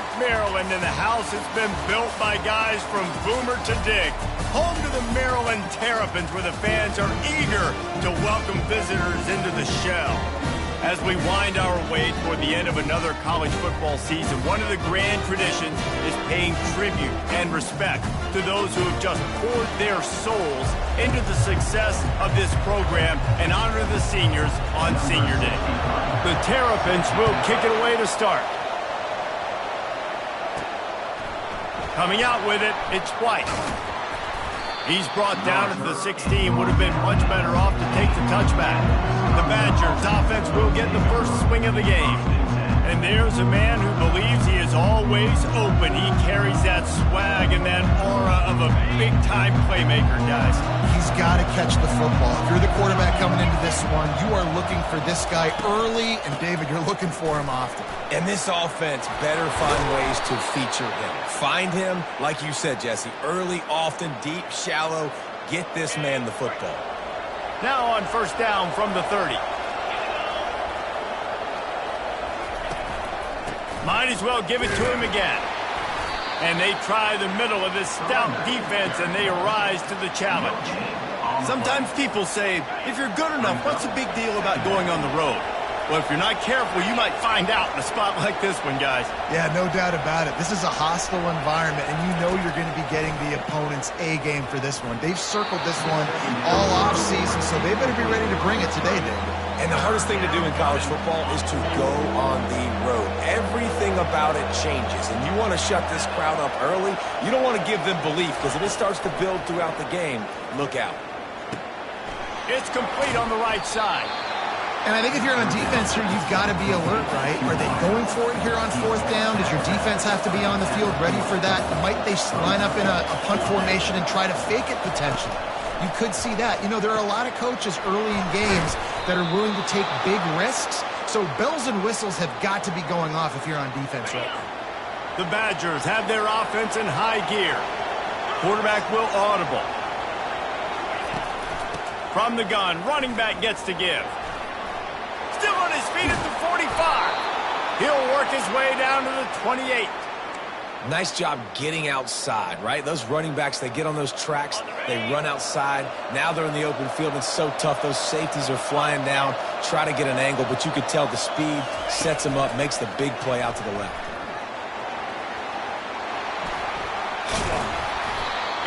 Mark, Maryland, and the house has been built by guys from Boomer to Dig. Home to the Maryland Terrapins, where the fans are eager to welcome visitors into the shell. As we wind our way toward the end of another college football season, one of the grand traditions is paying tribute and respect to those who have just poured their souls into the success of this program and honor the seniors on Senior Day. The Terrapins will kick it away to start. Coming out with it, it's White. He's brought down at the 16, would have been much better off to take the touchback. The Badgers offense will get the first swing of the game. And there's a man who believes he is always open. He carries that swag and that aura of a big-time playmaker, guys. He's got to catch the football. If you're the quarterback coming into this one, you are looking for this guy early, and David, you're looking for him often. And this offense better find ways to feature him. Find him, like you said, Jesse, early, often, deep, shallow. Get this man the football. Now on first down from the 30. Might as well give it to him again. And they try the middle of this stout defense, and they rise to the challenge. Sometimes people say, if you're good enough, what's the big deal about going on the road? Well, if you're not careful, you might find out in a spot like this one, guys. Yeah, no doubt about it. This is a hostile environment, and you know you're going to be getting the opponent's A game for this one. They've circled this one all offseason, so they better be ready to bring it today, Dave. And the hardest thing to do in college football is to go on the road. Everything about it changes, and you want to shut this crowd up early. You don't want to give them belief, because if it starts to build throughout the game, look out. It's complete on the right side. And I think if you're on defense here, you've got to be alert, right? Are they going for it here on fourth down? Does your defense have to be on the field ready for that? Might they line up in a punt formation and try to fake it potentially? You could see that. You know, there are a lot of coaches early in games that are willing to take big risks. So bells and whistles have got to be going off if you're on defense right now. The Badgers have their offense in high gear. Quarterback will audible. From the gun, running back gets to give. Still on his feet at the 45. He'll work his way down to the 28. Nice job getting outside, right? Those running backs, they get on those tracks, they run outside. Now they're in the open field. It's so tough. Those safeties are flying down, try to get an angle, but you could tell the speed sets him up, makes the big play out to the left.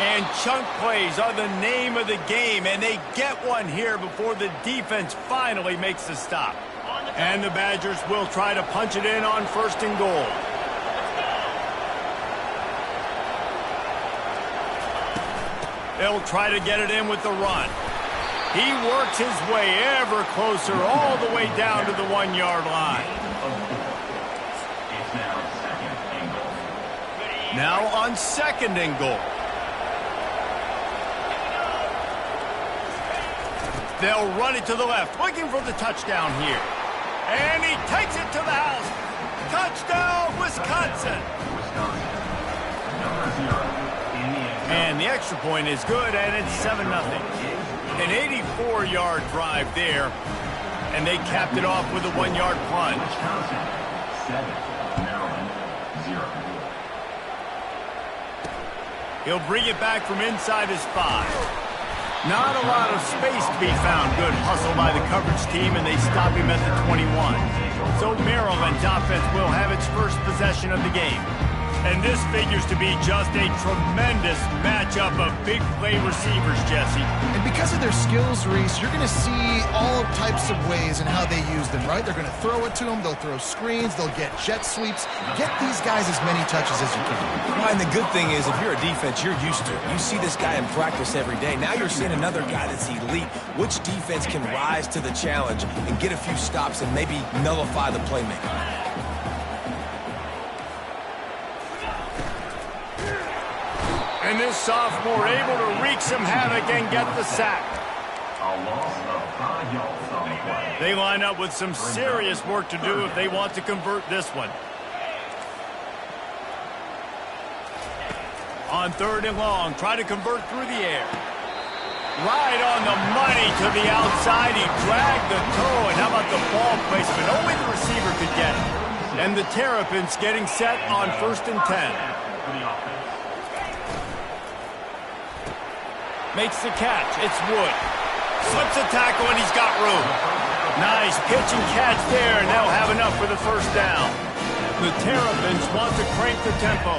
And chunk plays are the name of the game, and they get one here before the defense finally makes the stop. And the Badgers will try to punch it in on first and goal. They'll try to get it in with the run. He works his way ever closer all the way down to the 1-yard line. Now on second and goal. They'll run it to the left, looking for the touchdown here. And he takes it to the house. Touchdown, Wisconsin. And the extra point is good, and it's 7-0. An 84-yard drive there, and they capped it off with a 1-yard plunge. He'll bring it back from inside his 5. Not a lot of space to be found. Good hustle by the coverage team, and they stop him at the 21. So Maryland's offense will have its first possession of the game. And this figures to be just a tremendous matchup of big play receivers, Jesse. And because of their skills, Reese, you're going to see all types of ways in how they use them, right? They're going to throw it to them. They'll throw screens. They'll get jet sweeps. Get these guys as many touches as you can. Well, and the good thing is, if you're a defense, you're used to it. You see this guy in practice every day. Now you're seeing another guy that's elite. Which defense can rise to the challenge and get a few stops and maybe nullify the playmaker? And this sophomore able to wreak some havoc and get the sack. They line up with some serious work to do if they want to convert this one. On third and long, try to convert through the air. Right on the money to the outside. He dragged the toe, and how about the ball placement? Only the receiver could get it. And the Terrapins getting set on 1st and 10. Makes the catch. It's Wood. Slips a tackle, and he's got room. Nice pitch and catch there, and they'll have enough for the first down. The Terrapins want to crank the tempo.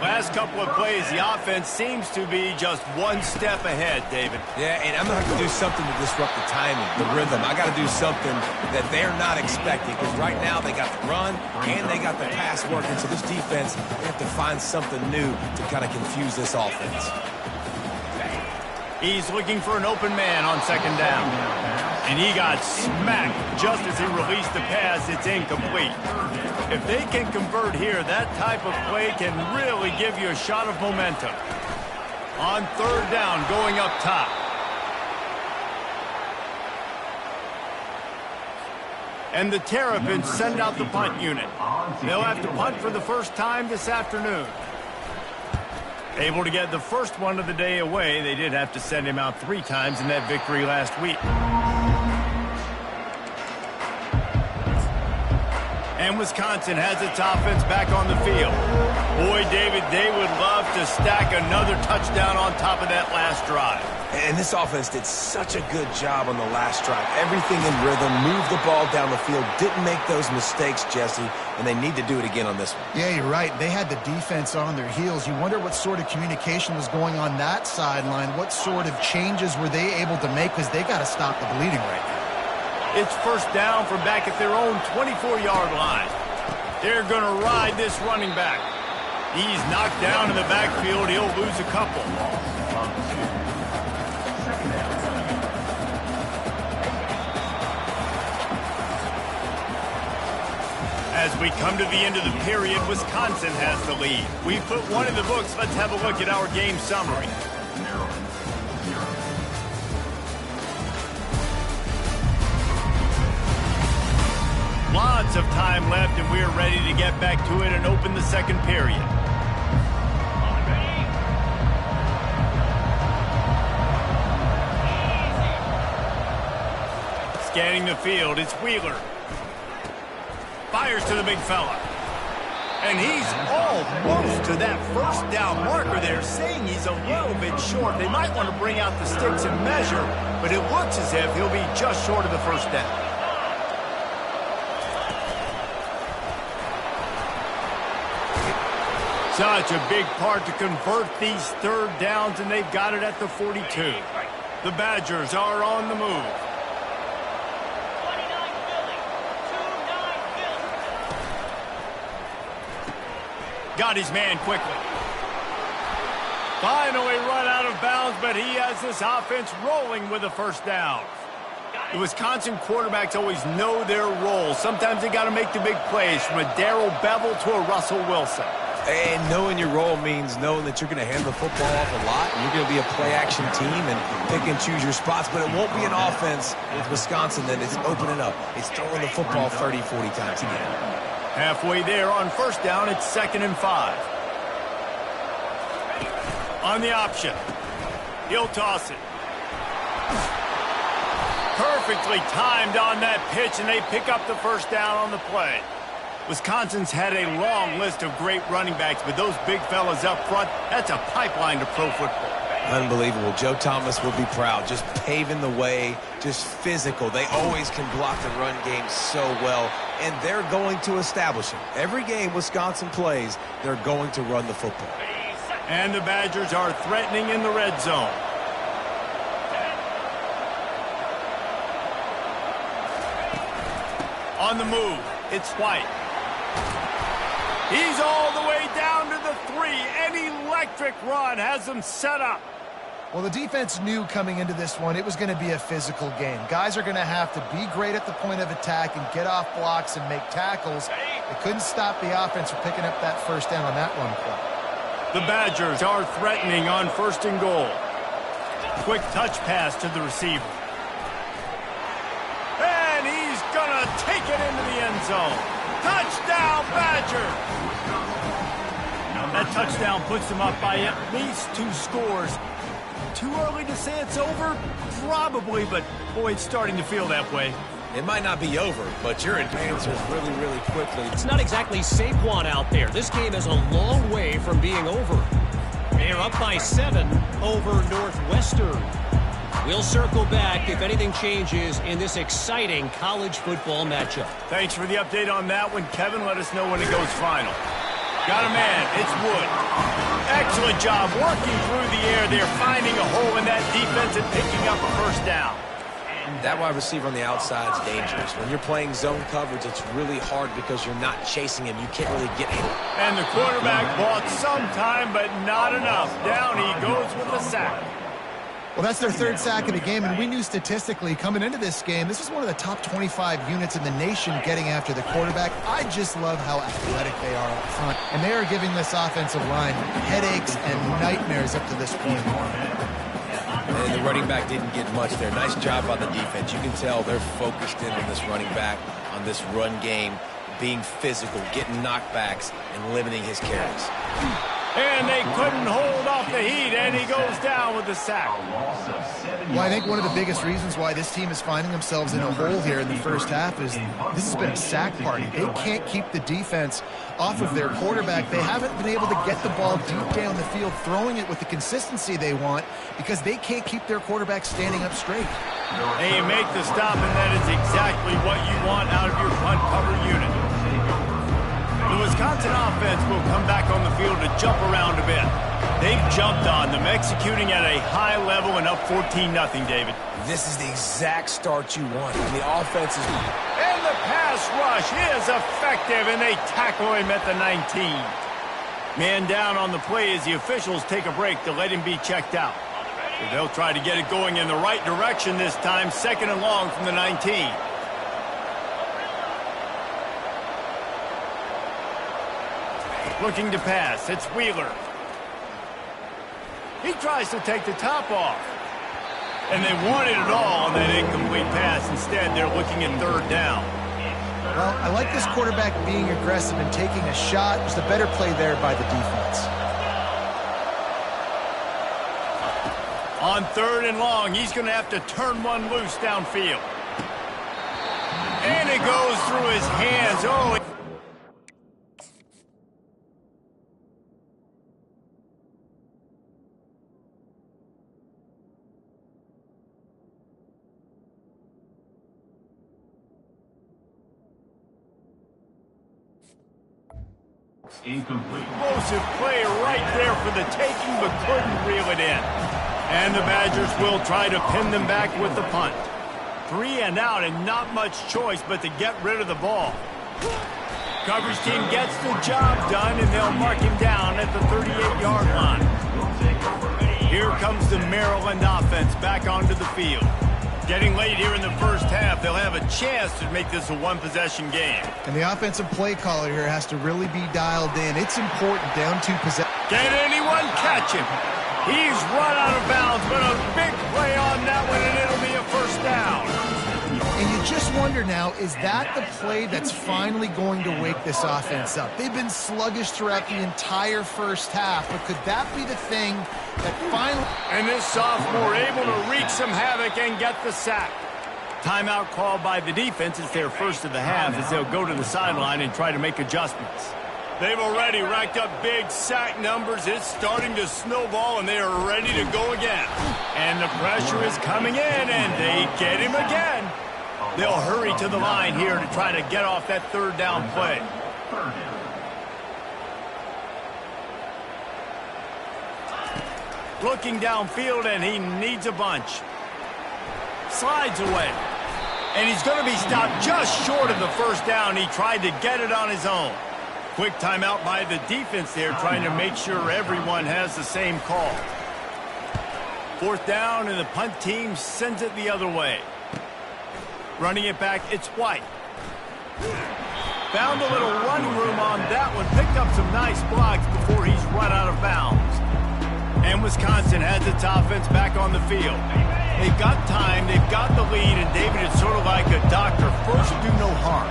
Last couple of plays, the offense seems to be just one step ahead, David. Yeah, and I'm going to have to do something to disrupt the timing, the rhythm. I got to do something that they're not expecting, because right now they got the run and they got the pass working. So this defense, they have to find something new to kind of confuse this offense. He's looking for an open man on 2nd down. And he got smacked just as he released the pass. It's incomplete. If they can convert here, that type of play can really give you a shot of momentum. On 3rd down, going up top. And the Terrapins send out the punt unit. They'll have to punt for the first time this afternoon. Able to get the first one of the day away. They did have to send him out 3 times in that victory last week. And Wisconsin has its offense back on the field. Boy, David, they would love to stack another touchdown on top of that last drive. And this offense did such a good job on the last drive. Everything in rhythm, moved the ball down the field, didn't make those mistakes, Jesse, and they need to do it again on this one. Yeah, you're right. They had the defense on their heels. You wonder what sort of communication was going on that sideline. What sort of changes were they able to make, because they got to stop the bleeding right now. It's first down from back at their own 24-yard line. They're going to ride this running back. He's knocked down in the backfield. He'll lose a couple. As we come to the end of the period, Wisconsin has the lead. We've put one in the books. Let's have a look at our game summary. Lots of time left, and we're ready to get back to it and open the second period. Scanning the field, it's Wheeler. Fires to the big fella. And he's almost to that first down marker there, saying he's a little bit short. They might want to bring out the sticks and measure, but it looks as if he'll be just short of the first down. Such a big part to convert these 3rd downs, and they've got it at the 42. The Badgers are on the move. Got his man quickly. Finally run out of bounds, but he has this offense rolling with a first down. The Wisconsin quarterbacks always know their role. Sometimes they got to make the big plays, from a Darrell Bevel to a Russell Wilson. And knowing your role means knowing that you're going to hand the football off a lot, and you're going to be a play-action team and pick and choose your spots. But it won't be an offense with Wisconsin that is opening up. It's throwing the football 30, 40 times again. Halfway there on first down, it's 2nd and 5. On the option, he'll toss it. Perfectly timed on that pitch, and they pick up the first down on the play. Wisconsin's had a long list of great running backs, but those big fellas up front, that's a pipeline to pro football. Unbelievable. Joe Thomas will be proud. Just paving the way, just physical. They always can block the run game so well, and they're going to establish it. Every game Wisconsin plays, they're going to run the football. And the Badgers are threatening in the red zone. On the move, it's White. He's all the way down to the 3. An electric run has them set up. Well, the defense knew coming into this one it was going to be a physical game. Guys are going to have to be great at the point of attack and get off blocks and make tackles. They couldn't stop the offense from picking up that first down on that run play. The Badgers are threatening on 1st and goal. Quick touch pass to the receiver. And he's going to take it into the end zone. Touchdown, Badger! That touchdown puts them up by at least 2 scores. Too early to say it's over? Probably, but boy, it's starting to feel that way. It might not be over, but your answers really, really quickly. It's not exactly Saquon out there. This game is a long way from being over. They're up by 7 over Northwestern. We'll circle back if anything changes in this exciting college football matchup. Thanks for the update on that one, Kevin. Let us know when it goes final. Got a man. It's Wood. Excellent job working through the air there, finding a hole in that defense and picking up a first down. That wide receiver on the outside is dangerous. When you're playing zone coverage, it's really hard because you're not chasing him. You can't really get him. And the quarterback bought some time, but not enough. Down he goes with the sack. Well, that's their third sack of the game, and we knew statistically coming into this game, this is one of the top 25 units in the nation getting after the quarterback. I just love how athletic they are up front, and they are giving this offensive line headaches and nightmares up to this point. And the running back didn't get much there. Nice job by the defense. You can tell they're focused in on this running back, on this run game, being physical, getting knockbacks, and limiting his carries. And they couldn't hold off the heat, and he goes down with the sack. Well, I think one of the biggest reasons why this team is finding themselves in a hole here in the first half is this has been a sack party. They can't keep the defense off of their quarterback. They haven't been able to get the ball deep down the field, throwing it with the consistency they want because they can't keep their quarterback standing up straight. And you make the stop, and that is exactly what you want out of your punt cover unit. The Wisconsin offense will come back on the field to jump around a bit. They've jumped on them, executing at a high level and up 14-0, David. This is the exact start you want. And the offense is... And the pass rush is effective, and they tackle him at the 19. Man down on the play as the officials take a break to let him be checked out. So they'll try to get it going in the right direction this time, 2nd and long from the 19. Looking to pass. It's Wheeler. He tries to take the top off. And they wanted it all on that incomplete pass. Instead, they're looking at 3rd down. Well, I like this quarterback being aggressive and taking a shot. Just a better play there by the defense. On 3rd and long, he's going to have to turn one loose downfield. And it goes through his hands. Oh, incomplete. explosive play right there for the taking, but couldn't reel it in. And the Badgers will try to pin them back with the punt. 3 and out, and not much choice but to get rid of the ball. Coverage team gets the job done, and they'll mark him down at the 38-yard line. Here comes the Maryland offense back onto the field. Getting late here in the first half, they'll have a chance to make this a one-possession game. And the offensive play caller here has to really be dialed in. It's important down to possession. Can anyone catch him? He's run out of bounds, but a big play on that one, and it'll be a first down. And you just wonder now, is that the play that's finally going to wake this offense up? They've been sluggish throughout the entire first half, but could that be the thing that finally... And this sophomore able to wreak some havoc and get the sack. Timeout called by the defense. It's their first of the half as they'll go to the sideline and try to make adjustments. They've already racked up big sack numbers. It's starting to snowball, and they are ready to go again. And the pressure is coming in, and they get him again. They'll hurry to the line here to try to get off that 3rd down play. Looking downfield, and he needs a bunch. Slides away. And he's going to be stopped just short of the first down. He tried to get it on his own. Quick timeout by the defense there, trying to make sure everyone has the same call. 4th down, and the punt team sends it the other way. Running it back, it's White. Found a little run room on that one. Picked up some nice blocks before he's run out of bounds. And Wisconsin has its offense back on the field. They've got time, they've got the lead, and David, it's sort of like a doctor. First, do no harm.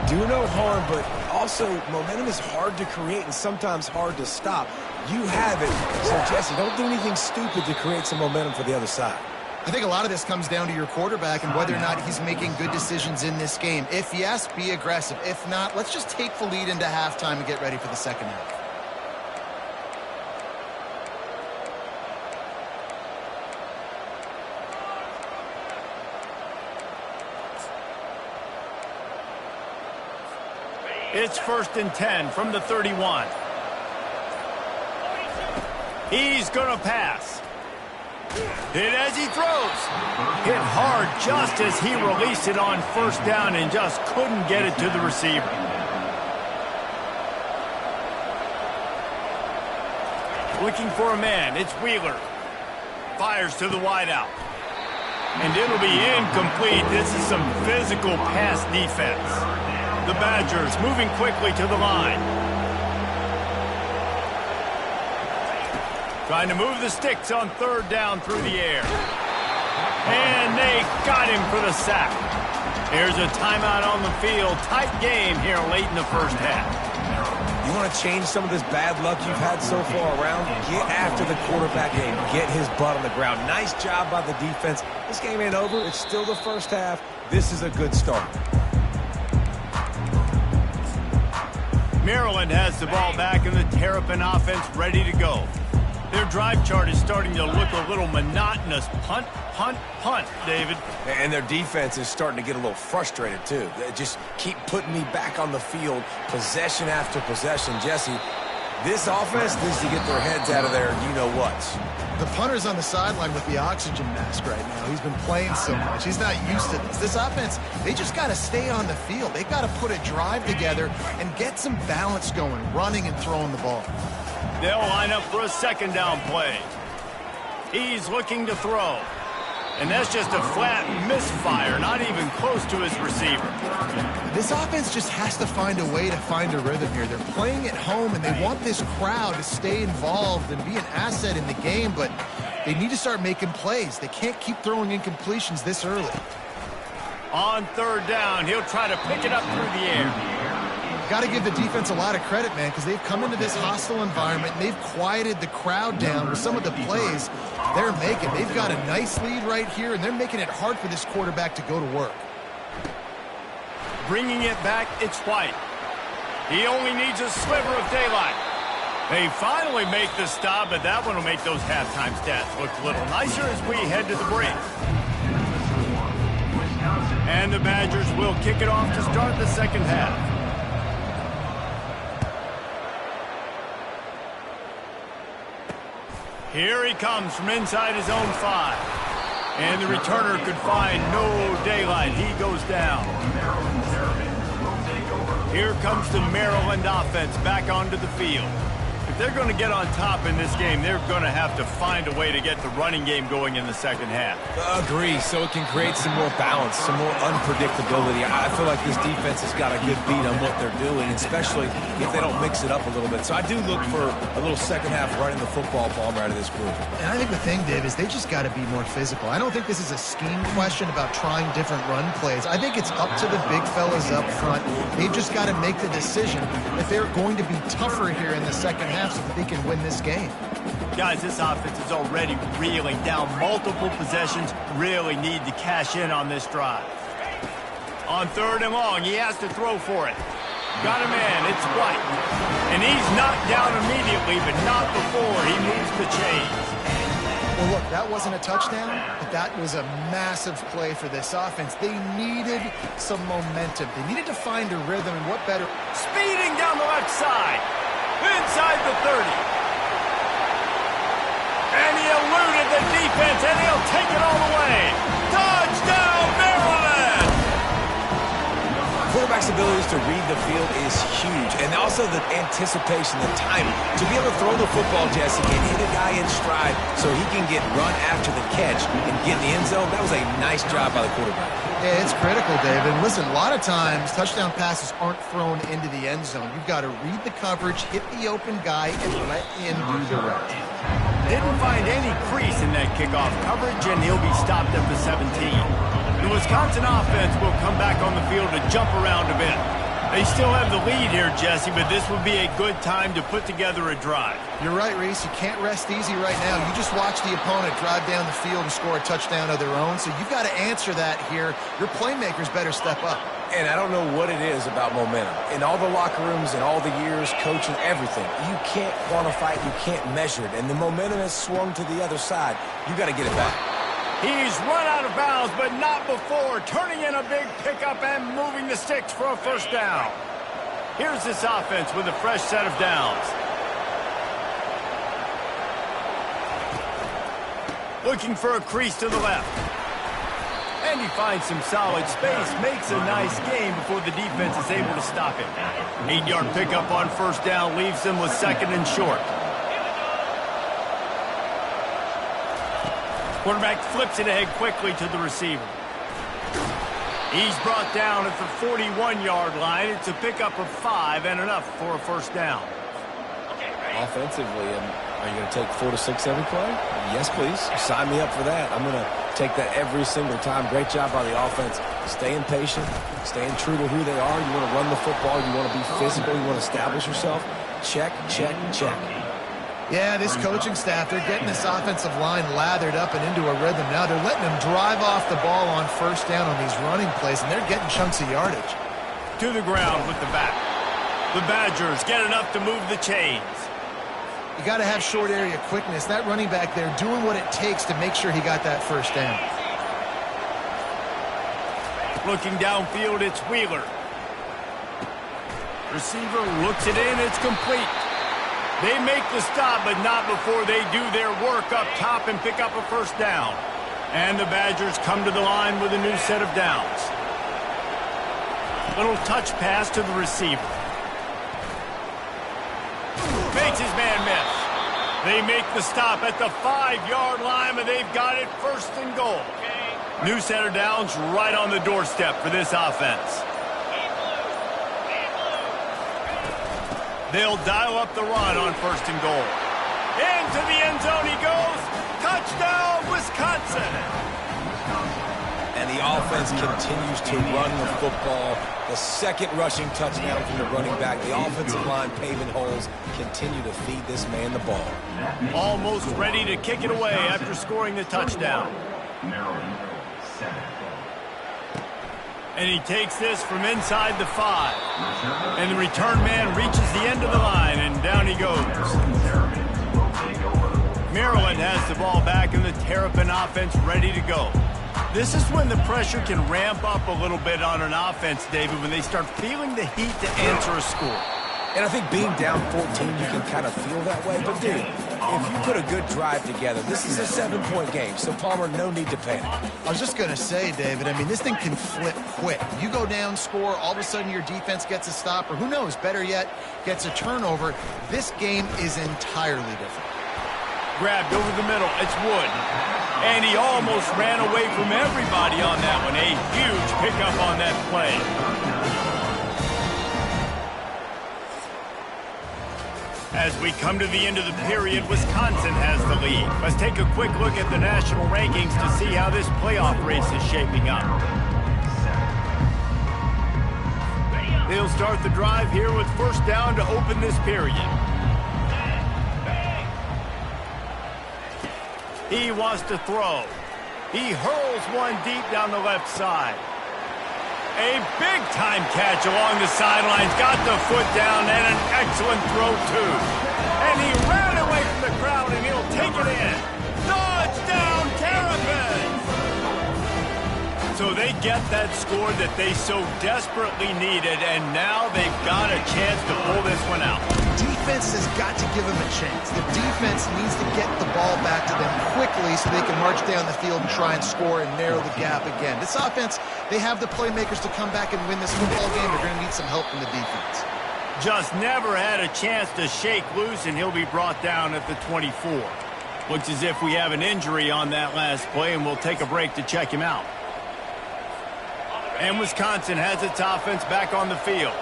Do no harm, but also momentum is hard to create and sometimes hard to stop. You have it. So, Jesse, don't do anything stupid to create some momentum for the other side. I think a lot of this comes down to your quarterback and whether or not he's making good decisions in this game. If yes, be aggressive. If not, let's just take the lead into halftime and get ready for the second half. It's 1st and 10 from the 31. He's going to pass. Hit as he throws. Hit hard just as he released it on 1st down and just couldn't get it to the receiver. Looking for a man. It's Wheeler. Fires to the wideout. And it'll be incomplete. This is some physical pass defense. The Badgers moving quickly to the line. Trying to move the sticks on 3rd down through the air. And they got him for the sack. Here's a timeout on the field. Tight game here late in the first half. You want to change some of this bad luck you've had so far around? Get after the quarterback and get his butt on the ground. Nice job by the defense. This game ain't over. It's still the first half. This is a good start. Maryland has the ball back and the Terrapin offense ready to go. Their drive chart is starting to look a little monotonous. Punt, punt, punt, David. And their defense is starting to get a little frustrated, too. They just keep putting me back on the field, possession after possession. Jesse, this offense needs to get their heads out of there, you-know-whats. The punter's on the sideline with the oxygen mask right now. He's been playing so much. He's not used to this. This offense, they just got to stay on the field. They got to put a drive together and get some balance going, running and throwing the ball. They'll line up for a 2nd down play. He's looking to throw. And that's just a flat misfire, not even close to his receiver. This offense just has to find a way to find a rhythm here. They're playing at home, and they want this crowd to stay involved and be an asset in the game, but they need to start making plays. They can't keep throwing incompletions this early. On 3rd down, he'll try to pick it up through the air. Got to give the defense a lot of credit, man, because they've come into this hostile environment, and they've quieted the crowd down with some of the plays they're making. They've got a nice lead right here, and they're making it hard for this quarterback to go to work. Bringing it back, it's White. He only needs a sliver of daylight. They finally make the stop, but that one will make those halftime stats look a little nicer as we head to the break. And the Badgers will kick it off to start the second half. Here he comes from inside his own 5. And the returner could find no daylight. He goes down. Here comes the Maryland offense back onto the field. If they're going to get on top in this game, they're going to have to find a way to get the running game going in the second half. Agree, so it can create some more balance, some more unpredictability. I feel like this defense has got a good beat on what they're doing, especially if they don't mix it up a little bit. So I do look for a little second half running the football ball out of this group. And I think the thing, Dave, is they just got to be more physical. I don't think this is a scheme question about trying different run plays. I think it's up to the big fellas up front. They've just got to make the decision that they're going to be tougher here in the second half so that they can win this game. Guys, this offense is already reeling down multiple possessions. Really need to cash in on this drive. On 3rd and long, he has to throw for it. Got a man, it's White. And he's knocked down immediately, but not before he moves the chains. Well, look, that wasn't a touchdown, but that was a massive play for this offense. They needed some momentum. They needed to find a rhythm, and what better? Speeding down the left side. Inside the 30. And he eluded the defense, and he'll take it all the way. Touchdown, Maryland! Quarterback's abilities to read the field is huge, and also the anticipation, the timing. To be able to throw the football, Jesse, and hit a guy in stride so he can get run after the catch and get in the end zone, that was a nice job by the quarterback. Yeah, it's critical, David. Listen, a lot of times touchdown passes aren't thrown into the end zone. You've got to read the coverage, hit the open guy, and let him do the rest. Didn't find any crease in that kickoff coverage, and he'll be stopped at the 17. The Wisconsin offense will come back on the field to jump around a bit. They still have the lead here, Jesse, but this would be a good time to put together a drive. You're right, Reese. You can't rest easy right now. You just watch the opponent drive down the field and score a touchdown of their own, so you've got to answer that here. Your playmakers better step up. And I don't know what it is about momentum. In all the locker rooms and all the years, coaching, everything, you can't quantify it, you can't measure it. And the momentum has swung to the other side. You got to get it back. He's run out of bounds, but not before turning in a big pickup and moving the sticks for a first down. Here's this offense with a fresh set of downs. Looking for a crease to the left. And he finds some solid space, makes a nice gain before the defense is able to stop him. 8-yard pickup on first down leaves him with second and short. Quarterback flips it ahead quickly to the receiver. He's brought down at the 41-yard line. It's a pickup of 5 and enough for a first down. Offensively, are you going to take 4 to 6 every play? Yes, please. Sign me up for that. I'm going to take that every single time. Great job by the offense. Staying patient, staying true to who they are. You want to run the football. You want to be physical. You want to establish yourself. Check, check, check. Yeah, this coaching staff, they're getting this offensive line lathered up and into a rhythm now. They're letting them drive off the ball on first down on these running plays, and they're getting chunks of yardage. To the ground with the back. The Badgers get enough to move the chains. You got to have short area quickness. That running back there doing what it takes to make sure he got that first down. Looking downfield, it's Wheeler. Receiver looks it in, it's complete. They make the stop, but not before they do their work up top and pick up a first down. And the Badgers come to the line with a new set of downs. Little touch pass to the receiver. Makes his man miss. They make the stop at the 5-yard line, but they've got it first and goal. New set of downs right on the doorstep for this offense. They'll dial up the run on first and goal. Into the end zone he goes. Touchdown, Wisconsin. And the offense continues to run the football. The second rushing touchdown from the running back. The offensive line paving holes. Continue to feed this man the ball. Almost ready to kick it away after scoring the touchdown. And he takes this from inside the 5. And the return man reaches the end of the line, and down he goes. Maryland has the ball back, and the Terrapin offense ready to go. This is when the pressure can ramp up a little bit on an offense, David, when they start feeling the heat to answer a score. And I think being down 14, you can kind of feel that way. But, dude, if you put a good drive together, this is a 7-point game. So, Palmer, no need to panic. I was just going to say, David, I mean, this thing can flip quick. You go down, score, all of a sudden your defense gets a stop, or who knows, better yet, gets a turnover. This game is entirely different. Grabbed over the middle. It's Wood. And he almost ran away from everybody on that one. A huge pickup on that play. As we come to the end of the period, Wisconsin has the lead. Let's take a quick look at the national rankings to see how this playoff race is shaping up. They'll start the drive here with first down to open this period. He wants to throw. He hurls one deep down the left side. A big-time catch along the sidelines. Got the foot down and an excellent throw, too. And he ran away from the crowd, and he'll take it in. Touchdown, Terrapins! So they get that score that they so desperately needed, and now they've got a chance to pull this one out. Defense has got to give them a chance. The defense needs to get the ball back to them quickly so they can march down the field and try and score and narrow the gap again. This offense, they have the playmakers to come back and win this football game. They're going to need some help from the defense. Just never had a chance to shake loose, and he'll be brought down at the 24. Looks as if we have an injury on that last play, and we'll take a break to check him out. And Wisconsin has its offense back on the field.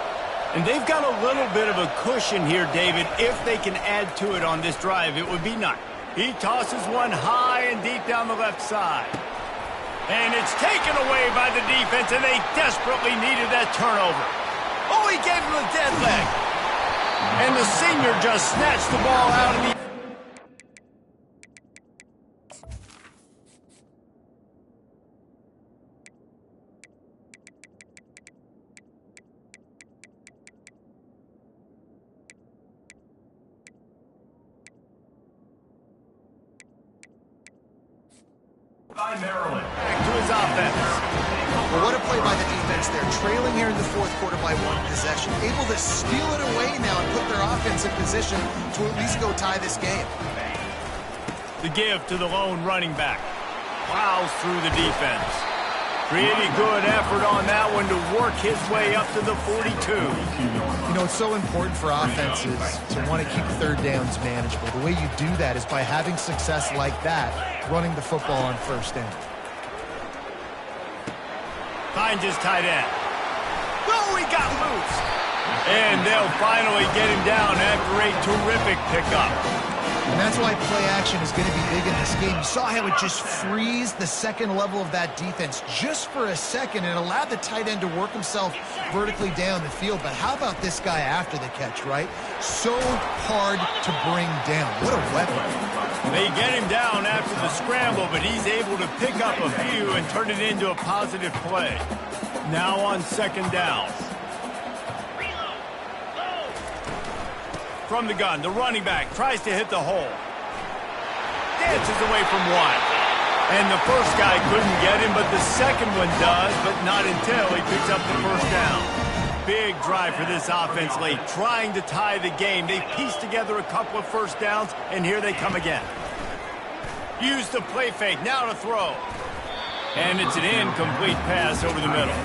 And they've got a little bit of a cushion here, David. If they can add to it on this drive, it would be nice. He tosses one high and deep down the left side. And it's taken away by the defense, and they desperately needed that turnover. Oh, he gave him a dead leg. And the senior just snatched the ball out of the... By Maryland. Back to his offense. Well, what a play by the defense there. Trailing here in the fourth quarter by 1 possession. Able to steal it away now and put their offense in position to at least go tie this game. The give to the lone running back. Plows through the defense. Pretty good effort on that one to work his way up to the 42. You know, it's so important for offenses to want to keep third downs manageable. The way you do that is by having success like that, running the football on first down. Finds his tight end. Oh, he got loose. And they'll finally get him down after a terrific pickup. And that's why play action is going to be big in this game. You saw how it just frees the second level of that defense just for a second and allowed the tight end to work himself vertically down the field. But how about this guy after the catch, right? So hard to bring down. What a weapon. They get him down after the scramble, but he's able to pick up a few and turn it into a positive play. Now on second down. From the gun, the running back tries to hit the hole. Dances away from one. And the first guy couldn't get him, but the second one does, but not until he picks up the first down. Big drive for this offense late, trying to tie the game. They pieced together a couple of first downs, and here they come again. Use the play fake, now to throw. And it's an incomplete pass over the middle.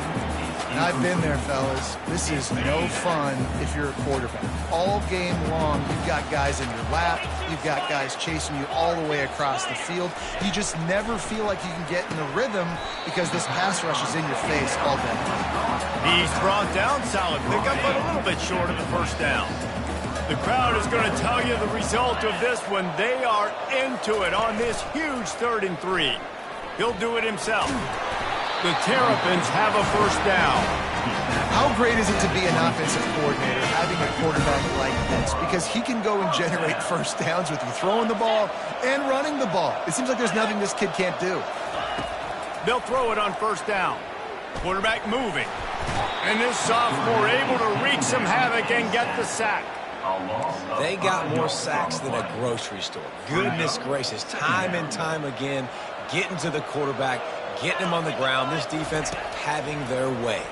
And I've been there, fellas. This is no fun if you're a quarterback. All game long, you've got guys in your lap. You've got guys chasing you all the way across the field. You just never feel like you can get in the rhythm because this pass rush is in your face all day. He's brought down, solid pickup, but a little bit short of the first down. The crowd is going to tell you the result of this when they are into it on this huge 3rd and 3. He'll do it himself. The Terrapins have a first down. How great is it to be an offensive coordinator having a quarterback like this? Because he can go and generate first downs with you throwing the ball and running the ball. It seems like there's nothing this kid can't do. They'll throw it on first down. Quarterback moving. And this sophomore able to wreak some havoc and get the sack. They got more sacks than a grocery store. Goodness gracious, time and time again, getting to the quarterback, getting him on the ground. This defense having their way.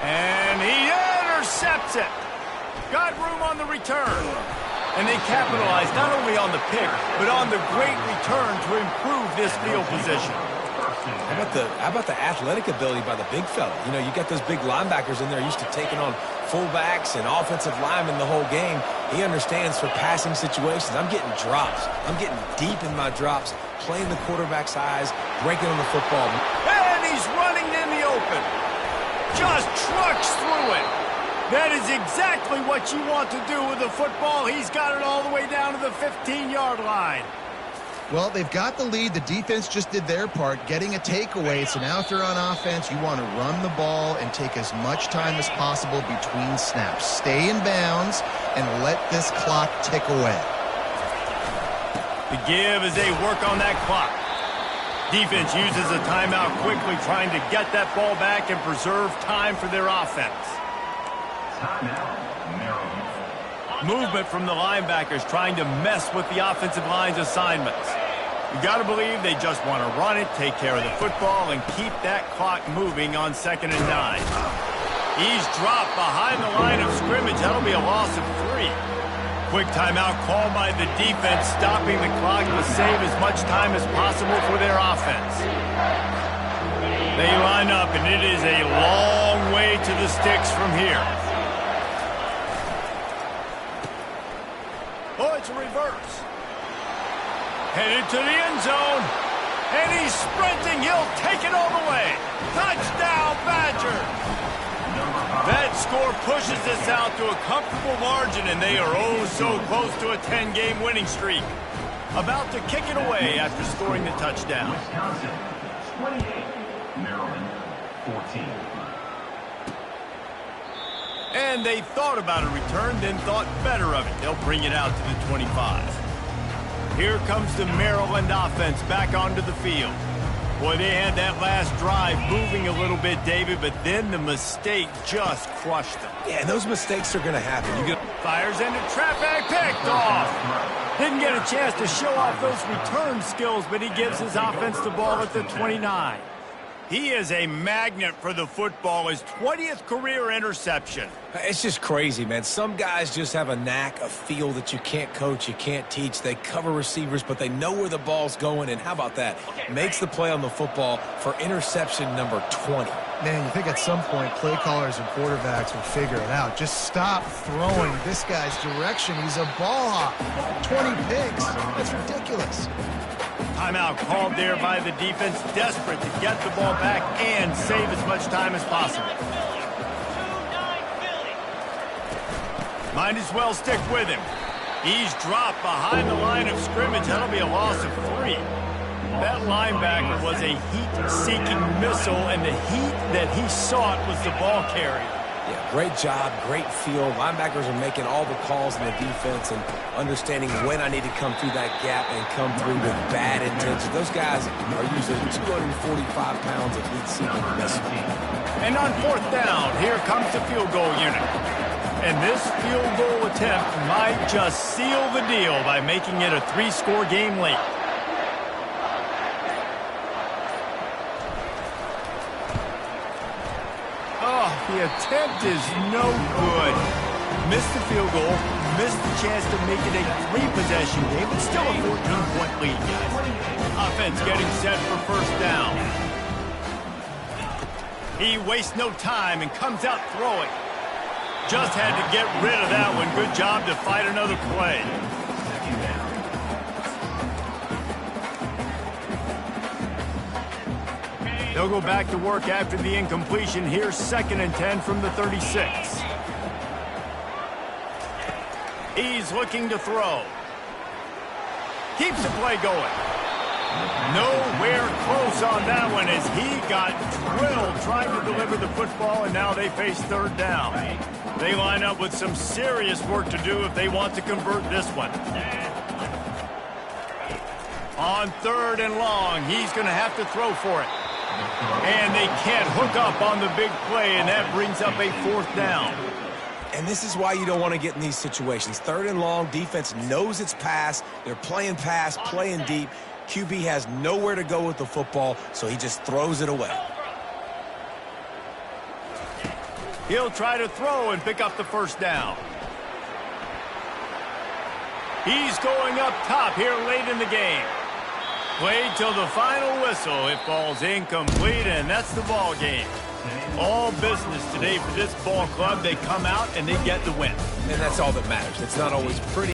And he intercepts it. Got room on the return. And they capitalize not only on the pick, but on the great return to improve this field position. How about the athletic ability by the big fella? You know, you got those big linebackers in there used to taking on fullbacks and offensive linemen the whole game. He understands for passing situations. I'm getting drops. I'm getting deep in my drops, playing the quarterback's eyes, breaking on the football. And he's running in the open. Just trucks through it. That is exactly what you want to do with the football. He's got it all the way down to the 15-yard line. Well, they've got the lead. The defense just did their part, getting a takeaway. So now if you're on offense, you want to run the ball and take as much time as possible between snaps. Stay in bounds and let this clock tick away. The give as they work on that clock. Defense uses a timeout quickly, trying to get that ball back and preserve time for their offense. Timeout, Maryland. Movement from the linebackers trying to mess with the offensive line's assignments. You got to believe they just want to run it, take care of the football, and keep that clock moving on 2nd and 9. He's dropped behind the line of scrimmage. That'll be a loss of 3. Quick timeout called by the defense, stopping the clock to save as much time as possible for their offense. They line up, and it is a long way to the sticks from here. Oh, it's a reverse. Headed to the end zone. And he's sprinting. He'll take it all the way. Touchdown, Badger. That score pushes this out to a comfortable margin, and they are oh so close to a 10-game winning streak. About to kick it away after scoring the touchdown. Wisconsin, 28. Maryland, 14. And they thought about a return, then thought better of it. They'll bring it out to the 25. Here comes the Maryland offense back onto the field. Boy, they had that last drive moving a little bit, David, but then the mistake just crushed them. Yeah, and those mistakes are going to happen. Fires into traffic, picked off. Didn't get a chance to show off those return skills, but he gives his offense the ball at the 29. He is a magnet for the football, his 20th career interception. It's just crazy, man. Some guys just have a knack, a feel that you can't coach, you can't teach. They cover receivers, but they know where the ball's going, and how about that? Makes the play on the football for interception number 20. Man, you think at some point play callers and quarterbacks will figure it out. Just stop throwing this guy's direction. He's a ball hawk. 20 picks. That's ridiculous. Timeout called there by the defense, desperate to get the ball back and save as much time as possible. Might as well stick with him. He's dropped behind the line of scrimmage. That'll be a loss of 3. That linebacker was a heat-seeking missile, and the heat that he sought was the ball carrier. Yeah, great job, great feel. Linebackers are making all the calls in the defense and understanding when I need to come through that gap and come through with bad intention. Those guys are usually 245 pounds of heat-seeking missile. And on 4th down, here comes the field goal unit. And this field goal attempt might just seal the deal by making it a 3-score game late. Oh, the attempt is no good. Missed the field goal, missed the chance to make it a 3-possession game, but still a 14-point lead, guys. Offense getting set for 1st down. He wastes no time and comes out throwing. Just had to get rid of that one. Good job to fight another play. They'll go back to work after the incompletion. Here's 2nd and 10 from the 36. He's looking to throw. Keeps the play going. Nowhere close on that one as he got drilled trying to deliver the football, and now they face 3rd down. They line up with some serious work to do if they want to convert this one. On 3rd and long, he's going to have to throw for it. And they can't hook up on the big play, and that brings up a 4th down. And this is why you don't want to get in these situations. 3rd and long, defense knows it's pass. They're playing pass, playing deep. QB has nowhere to go with the football, so he just throws it away. He'll try to throw and pick up the 1st down. He's going up top here late in the game. Played till the final whistle. It falls incomplete, and that's the ball game. All business today for this ball club. They come out and they get the win. And that's all that matters. It's not always pretty.